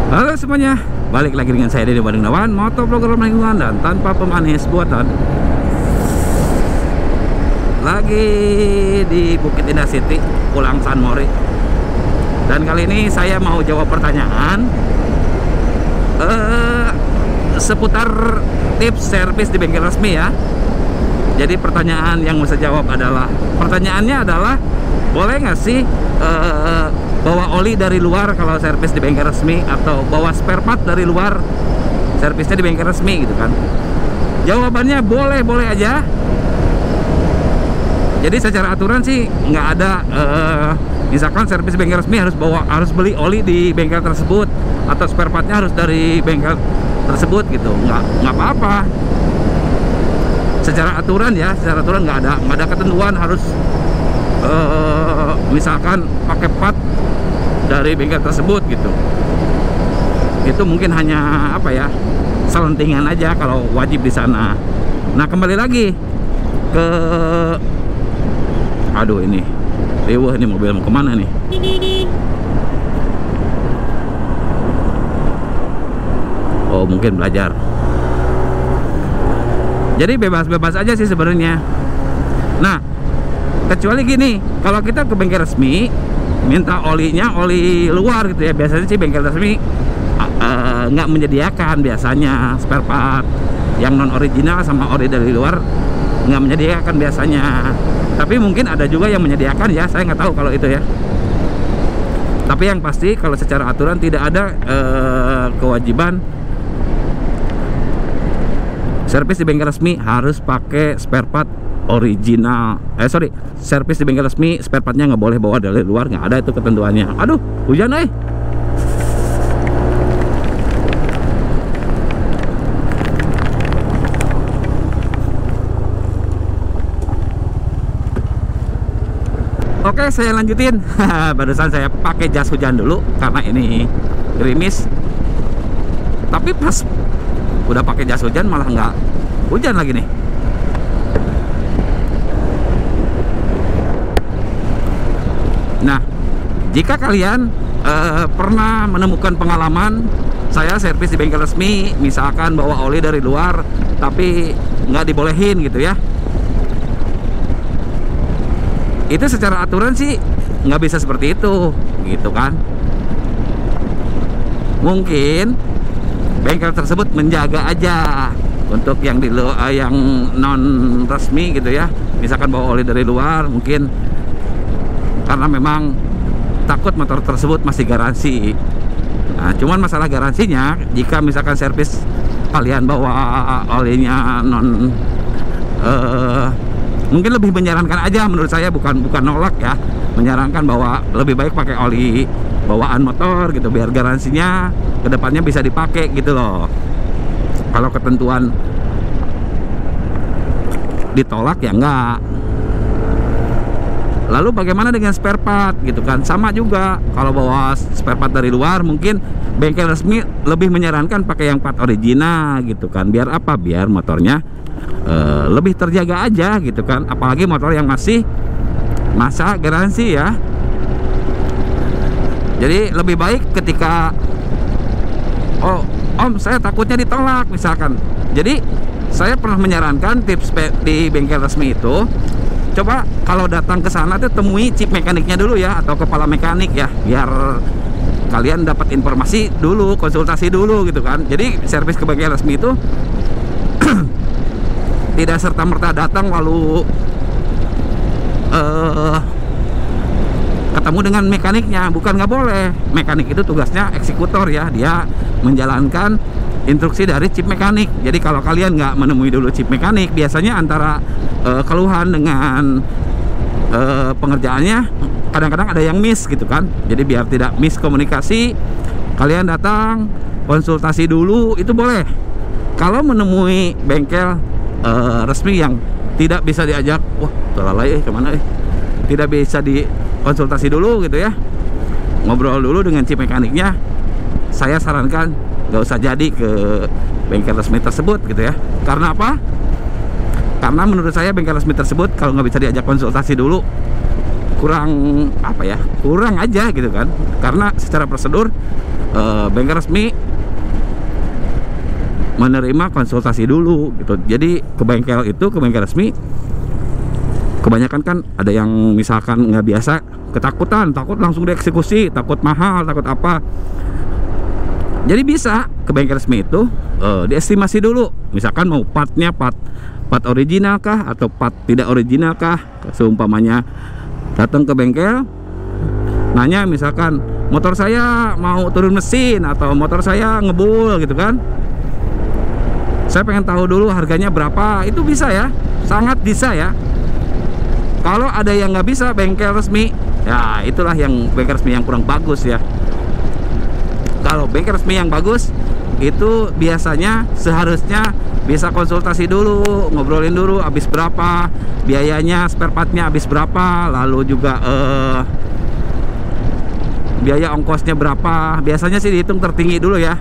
Halo semuanya, balik lagi dengan saya Deddy Badungdawan, motovlogger lingkungan dan tanpa pemanis buatan. Lagi di Bukit Indah City, Pulang San Mori. Dan kali ini saya mau jawab pertanyaan seputar tips servis di bengkel resmi ya. Jadi pertanyaan yang mau saya jawab adalah, pertanyaannya adalah, boleh nggak sih bawa oli dari luar kalau servis di bengkel resmi, atau bawa spare part dari luar servisnya di bengkel resmi gitu kan? Jawabannya boleh aja. Jadi secara aturan sih nggak ada misalkan servis bengkel resmi harus beli oli di bengkel tersebut, atau spare partnya harus dari bengkel tersebut gitu. Nggak apa-apa. Secara aturan ya, secara aturan nggak ada ketentuan harus misalkan pakai part dari bengkel tersebut gitu. Itu mungkin hanya apa ya, selentingan aja kalau wajib di sana. Nah, kembali lagi ke ini riweuh ini mobil mau kemana nih? Oh, mungkin belajar. Jadi bebas-bebas aja sih sebenarnya. Nah, kecuali gini, kalau kita ke bengkel resmi minta olinya oli luar gitu ya, biasanya sih bengkel resmi nggak menyediakan biasanya spare part yang non original sama ori dari luar, nggak menyediakan biasanya. Tapi mungkin ada juga yang menyediakan ya, saya nggak tahu kalau itu ya. Tapi yang pasti kalau secara aturan tidak ada kewajiban servis di bengkel resmi harus pakai spare part original. Servis di bengkel resmi spare partnya nggak boleh bawa dari luar, nggak ada itu ketentuannya. Aduh, hujan Oke, saya lanjutin. Barusan saya pakai jas hujan dulu karena ini gerimis. Tapi pas udah pakai jas hujan malah nggak hujan lagi nih. Nah, jika kalian pernah menemukan pengalaman saya servis di bengkel resmi, misalkan bawa oli dari luar tapi nggak dibolehin gitu ya, itu secara aturan sih nggak bisa seperti itu gitu kan. Mungkin bengkel tersebut menjaga aja untuk yang yang non resmi gitu ya, misalkan bawa oli dari luar, mungkin karena memang takut motor tersebut masih garansi. Nah, cuman masalah garansinya, jika misalkan servis kalian bawa olinya non mungkin lebih menyarankan aja menurut saya, bukan nolak ya, menyarankan bahwa lebih baik pakai oli bawaan motor gitu, biar garansinya kedepannya bisa dipakai gitu loh. Kalau ketentuan ditolak ya enggak. Lalu bagaimana dengan spare part gitu kan? Sama juga, kalau bawa spare part dari luar mungkin bengkel resmi lebih menyarankan pakai yang part original gitu kan. Biar apa? Biar motornya lebih terjaga aja gitu kan. Apalagi motor yang masih masa garansi ya. Jadi lebih baik ketika Om saya takutnya ditolak misalkan. Jadi saya pernah menyarankan tips di bengkel resmi itu, coba kalau datang ke sana tuh temui chip mekaniknya dulu ya, atau kepala mekanik ya, biar kalian dapat informasi dulu, konsultasi dulu gitu kan. Jadi servis ke bengkel resmi itu tidak serta-merta datang lalu ketemu dengan mekaniknya, bukan, nggak boleh. Mekanik itu tugasnya eksekutor ya, dia menjalankan instruksi dari chip mekanik. Jadi kalau kalian nggak menemui dulu chip mekanik, biasanya antara keluhan dengan pengerjaannya kadang-kadang ada yang miss gitu kan. Jadi biar tidak miss komunikasi, kalian datang konsultasi dulu, itu boleh. Kalau menemui bengkel resmi yang tidak bisa diajak, wah terlalai kemana tidak bisa dikonsultasi dulu gitu ya, ngobrol dulu dengan chip mekaniknya, saya sarankan nggak usah jadi ke bengkel resmi tersebut gitu ya. Karena apa? Karena menurut saya bengkel resmi tersebut kalau nggak bisa diajak konsultasi dulu, kurang apa ya, kurang aja gitu kan. Karena secara prosedur bengkel resmi menerima konsultasi dulu gitu. Jadi ke bengkel resmi kebanyakan kan ada yang misalkan nggak biasa, ketakutan, takut langsung dieksekusi, takut mahal, takut apa. Jadi bisa ke bengkel resmi itu diestimasi dulu, misalkan mau partnya part original kah atau part tidak original kah. Seumpamanya datang ke bengkel nanya, misalkan motor saya mau turun mesin atau motor saya ngebul gitu kan, saya pengen tahu dulu harganya berapa. Itu bisa ya, sangat bisa ya. Kalau ada yang nggak bisa bengkel resmi, ya itulah yang bengkel resmi yang kurang bagus ya. Kalau bengkel resmi yang bagus itu biasanya seharusnya bisa konsultasi dulu, ngobrolin dulu habis berapa, biayanya spare partnya habis berapa, lalu juga biaya ongkosnya berapa. Biasanya sih dihitung tertinggi dulu ya.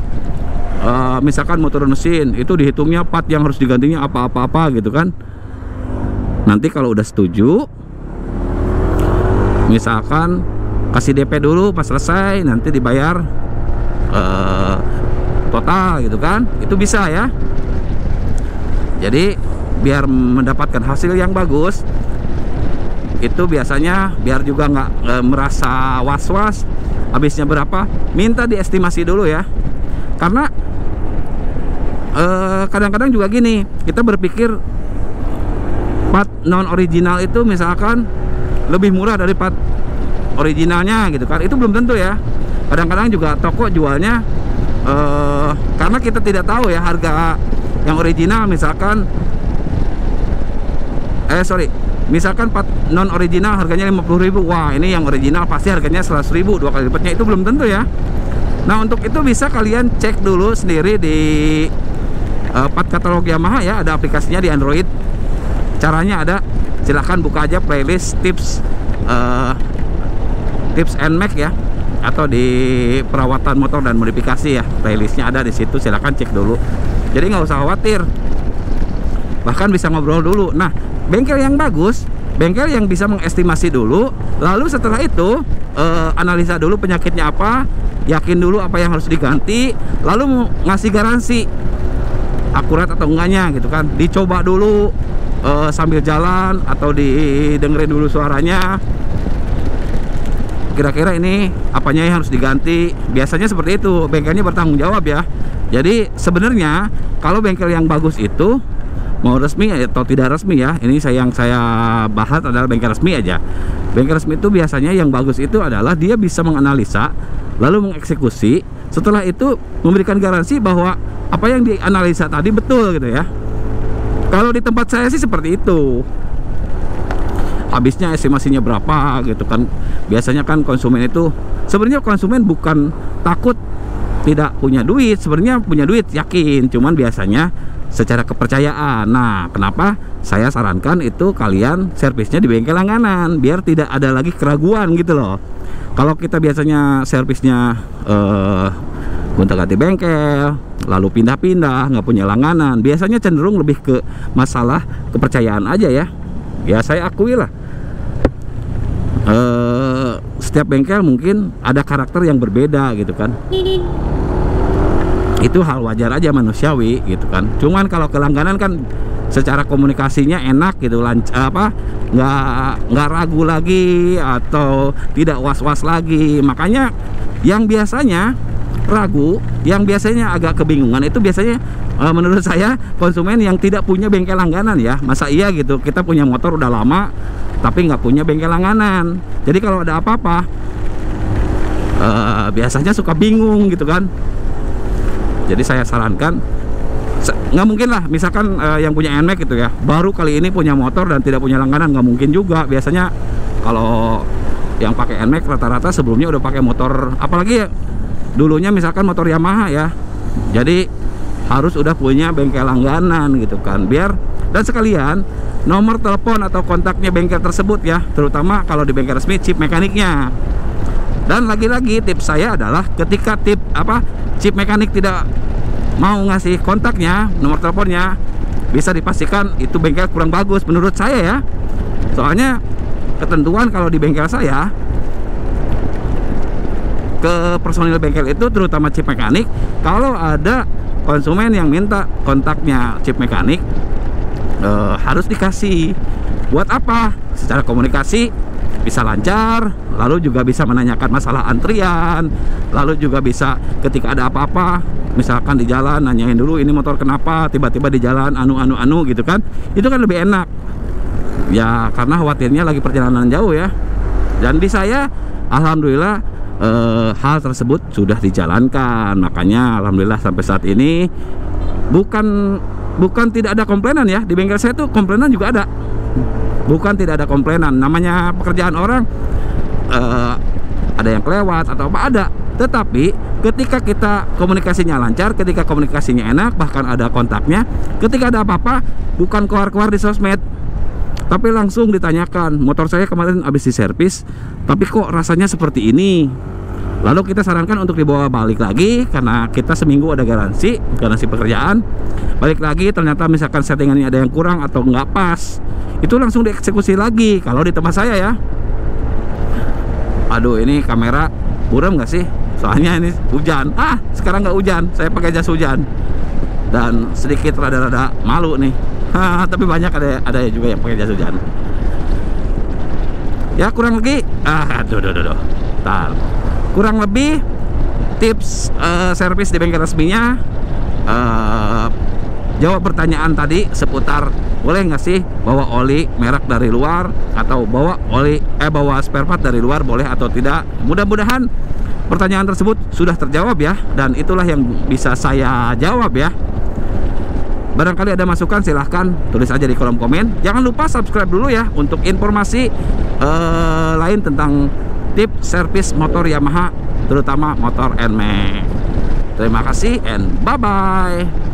Misalkan motor mesin itu dihitungnya part yang harus digantinya apa-apa gitu kan. Nanti kalau udah setuju, misalkan kasih DP dulu, pas selesai nanti dibayar total gitu kan. Itu bisa ya. Jadi biar mendapatkan hasil yang bagus, itu biasanya biar juga nggak merasa was-was habisnya berapa, minta diestimasi dulu ya. Karena kadang-kadang juga gini, kita berpikir part non original itu misalkan lebih murah dari part originalnya gitu kan. Itu belum tentu ya. Kadang-kadang juga toko jualnya karena kita tidak tahu ya harga yang original. Misalkan misalkan part non original harganya 50.000, wah ini yang original pasti harganya 100.000, 2 kali lipatnya. Itu belum tentu ya. Nah, untuk itu bisa kalian cek dulu sendiri di part katalog Yamaha ya, ada aplikasinya di Android. Caranya ada, silahkan buka aja playlist tips and Mac ya, atau di perawatan motor dan modifikasi ya, playlistnya ada di situ, silahkan cek dulu. Jadi nggak usah khawatir, bahkan bisa ngobrol dulu. Nah, bengkel yang bagus, bengkel yang bisa mengestimasi dulu, lalu setelah itu analisa dulu penyakitnya apa, yakin dulu apa yang harus diganti, lalu ngasih garansi akurat atau enggaknya gitu kan. Dicoba dulu sambil jalan atau didengerin dulu suaranya, kira-kira ini apanya yang harus diganti. Biasanya seperti itu, bengkelnya bertanggung jawab ya. Jadi sebenarnya kalau bengkel yang bagus itu mau resmi atau tidak resmi ya, ini yang saya bahas adalah bengkel resmi aja. Bengkel resmi itu biasanya yang bagus itu adalah dia bisa menganalisa lalu mengeksekusi, setelah itu memberikan garansi bahwa apa yang dianalisa tadi betul gitu ya. Kalau di tempat saya sih seperti itu, habisnya estimasinya berapa gitu kan. Biasanya kan konsumen itu, sebenarnya konsumen bukan takut tidak punya duit, sebenarnya punya duit yakin, cuman biasanya secara kepercayaan. Nah, kenapa saya sarankan itu kalian servisnya di bengkel langganan, biar tidak ada lagi keraguan gitu loh. Kalau kita biasanya servisnya gonta-ganti bengkel, lalu pindah-pindah, nggak punya langganan, biasanya cenderung lebih ke masalah kepercayaan aja ya. Ya saya akui lah, setiap bengkel mungkin ada karakter yang berbeda gitu kan. Itu hal wajar aja, manusiawi gitu kan. Cuman kalau ke langganan kan secara komunikasinya enak gitu, nggak ragu lagi atau tidak was-was lagi. Makanya yang biasanya ragu, yang biasanya agak kebingungan itu biasanya menurut saya konsumen yang tidak punya bengkel langganan ya. Masa iya gitu, kita punya motor udah lama tapi nggak punya bengkel langganan. Jadi kalau ada apa-apa biasanya suka bingung gitu kan. Jadi saya sarankan, nggak mungkin lah misalkan yang punya NMAX gitu ya, baru kali ini punya motor dan tidak punya langganan, nggak mungkin juga. Biasanya kalau yang pakai NMAX rata-rata sebelumnya udah pakai motor, apalagi ya dulunya misalkan motor Yamaha ya, jadi harus udah punya bengkel langganan gitu kan. Biar, dan sekalian nomor telepon atau kontaknya bengkel tersebut ya, terutama kalau di bengkel resmi chip mekaniknya. Dan lagi-lagi tips saya adalah ketika chip mekanik tidak mau ngasih kontaknya, nomor teleponnya, bisa dipastikan itu bengkel kurang bagus menurut saya ya. Soalnya ketentuan kalau di bengkel saya, ke personil bengkel itu terutama chip mekanik, kalau ada konsumen yang minta kontaknya chip mekanik, harus dikasih. Buat apa? Secara komunikasi bisa lancar, lalu juga bisa menanyakan masalah antrian, lalu juga bisa ketika ada apa-apa, misalkan di jalan nanyain dulu ini motor kenapa tiba-tiba di jalan anu gitu kan. Itu kan lebih enak ya, karena khawatirnya lagi perjalanan jauh ya. Dan di saya alhamdulillah hal tersebut sudah dijalankan. Makanya alhamdulillah sampai saat ini bukan tidak ada komplainan ya. Di bengkel saya tuh komplainan juga ada, bukan tidak ada komplainan. Namanya pekerjaan orang, ada yang kelewat atau apa, ada. Tetapi ketika kita komunikasinya lancar, ketika komunikasinya enak, bahkan ada kontaknya, ketika ada apa-apa bukan keluar-keluar di sosmed, tapi langsung ditanyakan, motor saya kemarin habis diservis tapi kok rasanya seperti ini. Lalu kita sarankan untuk dibawa balik lagi, karena kita seminggu ada garansi pekerjaan. Balik lagi, ternyata misalkan settingannya ada yang kurang atau nggak pas, itu langsung dieksekusi lagi. Kalau di tempat saya ya, aduh ini kamera buram nggak sih? Soalnya ini hujan. Sekarang nggak hujan, saya pakai jas hujan dan sedikit rada-rada malu nih. Tapi banyak ada juga yang pakai jas hujan. Ya kurang lebih, kurang lebih tips servis di bengkel resminya. Jawab pertanyaan tadi seputar boleh nggak sih bawa oli merek dari luar, atau bawa spare part dari luar, boleh atau tidak. Mudah-mudahan pertanyaan tersebut sudah terjawab ya, dan itulah yang bisa saya jawab ya. Barangkali ada masukan silahkan tulis aja di kolom komen. Jangan lupa subscribe dulu ya untuk informasi lain tentang tips servis motor Yamaha, terutama motor NMAX. Terima kasih and bye-bye.